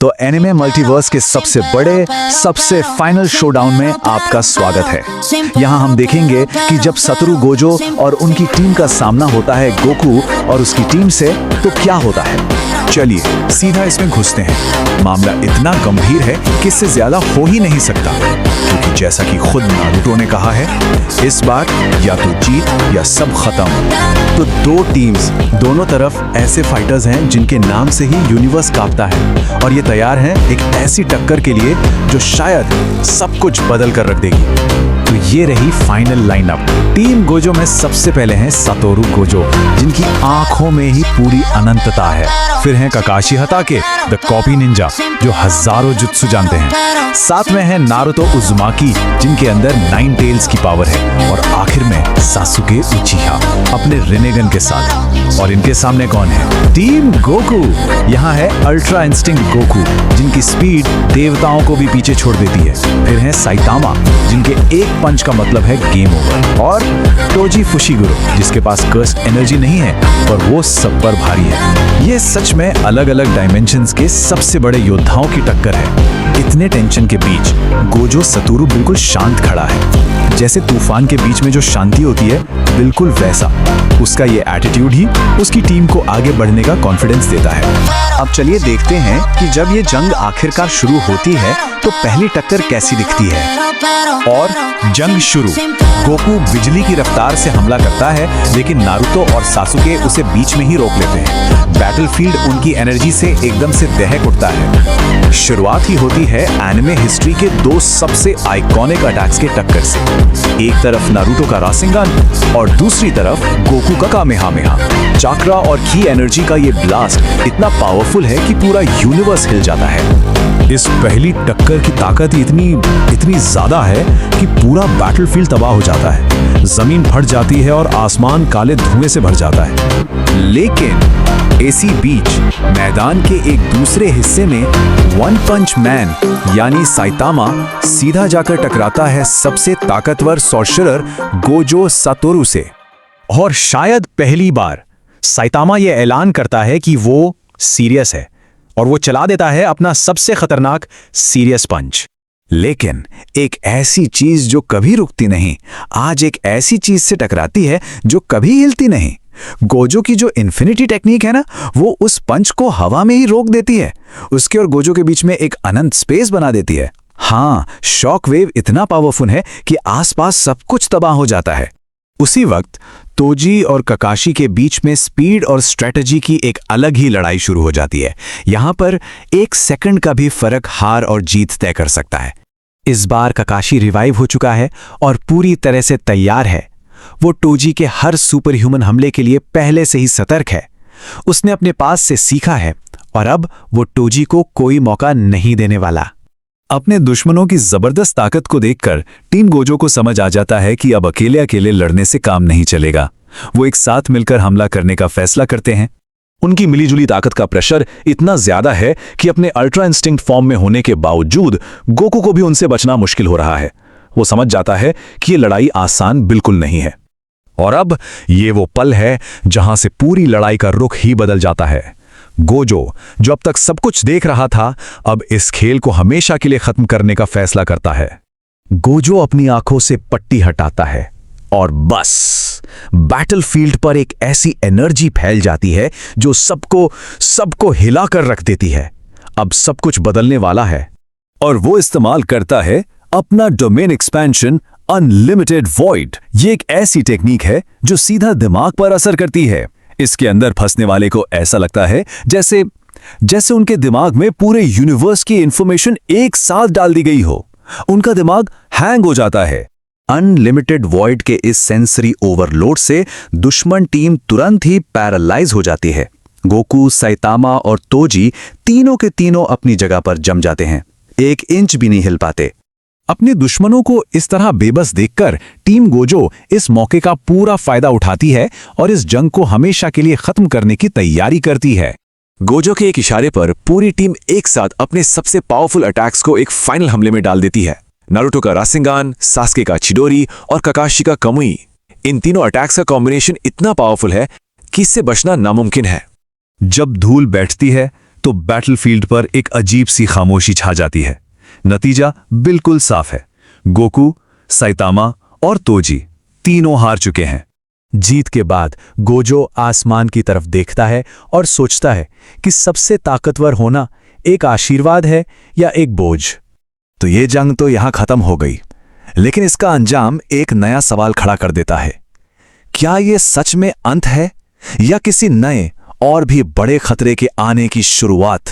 तो anime multiverse के सबसे बड़े सबसे फाइनल शोडाउन में आपका स्वागत है। यहाँ हम देखेंगे कि जब सतोरू गोजो और उनकी टीम का सामना होता है गोकू और उसकी टीम से, तो क्या होता है। चलिए सीधा इसमें घुसते हैं। मामला इतना गंभीर है कि इससे ज्यादा हो ही नहीं सकता, क्योंकि जैसा कि खुद नारुतो ने कहा है, इस बार या तो जीत या सब खत्म। तो दो टीम्स दोनों तरफ ऐसे फाइटर्स हैं जिनके नाम से ही यूनिवर्स कांपता है, और ये तैयार हैं एक ऐसी टक्कर के लिए जो शायद सब कुछ बदल कर रख देगी। तो ये रही फाइनल लाइनअप। टीम गोजो में सबसे पहले हैं सतोरू गोजो, जिनकी आंखों में ही पूरी अनंतता है। फिर हैं काकाशी हताके, द कॉपी निंजा, जो हजारों जुत्सु जानते हैं। साथ में है नारुतो उजुमाकी, जिनके अंदर 9 टेल्स की पावर है। और आखिर में सासुके उचिहा अपने रिनेगन के साथ। और इनके सामने कौन है? Team Goku. यहाँ है अल्ट्रा इंस्टिंक्ट गोकू, जिनकी स्पीड देवताओं को भी पीछे छोड़ देती है। फिर है साइतामा, जिनके एक पंच का मतलब है गेम ओवर। और टोजी फुशिगुरो, जिसके पास कर्स्ड एनर्जी नहीं है, पर वो सब पर भारी है। ये सच में अलग अलग डायमेंशंस के सबसे बड़े योद्धाओं की टक्कर है। इतने टेंशन के बीच गोजो सतोरू बिल्कुल शांत खड़ा है। जैसे तूफान के बीच में जो शांति होती है, बिल्कुल वैसा उसका ये एटीट्यूड ही उसकी टीम को आगे बढ़ने का कॉन्फिडेंस देता है। अब चलिए देखते हैं कि जब ये जंग आखिरकार शुरू होती है तो पहली टक्कर कैसी दिखती है। और जंग शुरू। गोकू बिजली की रफ्तार से हमला करता है, लेकिन नारुतो और सासुके उसे बीच में ही रोक लेते हैं। बैटलफील्ड उनकी एनर्जी से एकदम से दहक उठता है। शुरुआत ही होती है एनिमे हिस्ट्री के दो सबसे आइकॉनिक अटैक्स के टक्कर से। एक तरफ नारुतो का रासेंगान और दूसरी तरफ गोकू का कामेहामेहा। चाक्रा और की एनर्जी का ये ब्लास्ट इतना पावरफुल है कि पूरा यूनिवर्स हिल जाता है। इस पहली टक्कर की ताकत इतनी ज्यादा है कि पूरा बैटलफील्ड तबाह हो जाता है। जमीन फट जाती है और आसमान काले धुएं से भर जाता है। लेकिन इसी बीच मैदान के एक दूसरे हिस्से में वन पंच मैन यानी साइतामा सीधा जाकर टकराता है सबसे ताकतवर सॉर्सरर गोजो सतोरू से। और शायद पहली बार साइतामा यह ऐलान करता है कि वो सीरियस है, और वो चला देता है अपना सबसे खतरनाक सीरियस पंच। लेकिन एक ऐसी चीज जो कभी रुकती नहीं, आज एक ऐसी चीज से टकराती है जो कभी हिलती नहीं। गोजो की जो इन्फिनिटी टेक्निक है ना, वो उस पंच को हवा में ही रोक देती है। उसके और गोजो के बीच में एक अनंत स्पेस बना देती है। हाँ, शॉक वेव इतना पावरफुल है कि आसपास सब कुछ तबाह हो जाता है। उसी वक्त तोजी और काकाशी के बीच में स्पीड और स्ट्रेटजी की एक अलग ही लड़ाई शुरू हो जाती है। यहां पर 1 सेकंड का भी फर्क हार और जीत तय कर सकता है। इस बार काकाशी रिवाइव हो चुका है और पूरी तरह से तैयार है। वो तोजी के हर सुपर ह्यूमन हमले के लिए पहले से ही सतर्क है। उसने अपने पास से सीखा है और अब वो तोजी को कोई मौका नहीं देने वाला। अपने दुश्मनों की जबरदस्त ताकत को देखकर टीम गोजो को समझ आ जाता है कि अब अकेले अकेले लड़ने से काम नहीं चलेगा। वो एक साथ मिलकर हमला करने का फैसला करते हैं। उनकी मिलीजुली ताकत का प्रेशर इतना ज्यादा है कि अपने अल्ट्रा इंस्टिंक्ट फॉर्म में होने के बावजूद गोकू को भी उनसे बचना मुश्किल हो रहा है। वो समझ जाता है कि ये लड़ाई आसान बिल्कुल नहीं है। और अब ये वो पल है जहां से पूरी लड़ाई का रुख ही बदल जाता है। गोजो, जो अब तक सब कुछ देख रहा था, अब इस खेल को हमेशा के लिए खत्म करने का फैसला करता है। गोजो अपनी आंखों से पट्टी हटाता है और बस बैटलफील्ड पर एक ऐसी एनर्जी फैल जाती है जो सबको हिलाकर रख देती है। अब सब कुछ बदलने वाला है। और वो इस्तेमाल करता है अपना डोमेन एक्सपेंशन अनलिमिटेड वॉइड। ये एक ऐसी टेक्निक है जो सीधा दिमाग पर असर करती है। इसके अंदर फंसने वाले को ऐसा लगता है जैसे उनके दिमाग में पूरे यूनिवर्स की इंफॉर्मेशन एक साथ डाल दी गई हो। उनका दिमाग हैंग हो जाता है। अनलिमिटेड वॉइड के इस सेंसरी ओवरलोड से दुश्मन टीम तुरंत ही पैरालाइज हो जाती है। गोकू, साइतामा और तोजी तीनों के तीनों अपनी जगह पर जम जाते हैं। 1 इंच भी नहीं हिल पाते। अपने दुश्मनों को इस तरह बेबस देखकर टीम गोजो इस मौके का पूरा फायदा उठाती है और इस जंग को हमेशा के लिए खत्म करने की तैयारी करती है। गोजो के एक इशारे पर पूरी टीम एक साथ अपने सबसे पावरफुल अटैक्स को एक फाइनल हमले में डाल देती है। नारुतो का रासेंगान, सासुके का चिडोरी और काकाशी का कमुई। इन तीनों अटैक्स का कॉम्बिनेशन इतना पावरफुल है कि इससे बचना नामुमकिन है। जब धूल बैठती है तो बैटलफील्ड पर एक अजीब सी खामोशी छा जाती है। नतीजा बिल्कुल साफ है, गोकू, साइतामा और तोजी तीनों हार चुके हैं। जीत के बाद गोजो आसमान की तरफ देखता है और सोचता है कि सबसे ताकतवर होना एक आशीर्वाद है या एक बोझ। तो ये जंग तो यहां खत्म हो गई, लेकिन इसका अंजाम एक नया सवाल खड़ा कर देता है। क्या ये सच में अंत है या किसी नए और भी बड़े खतरे के आने की शुरुआत?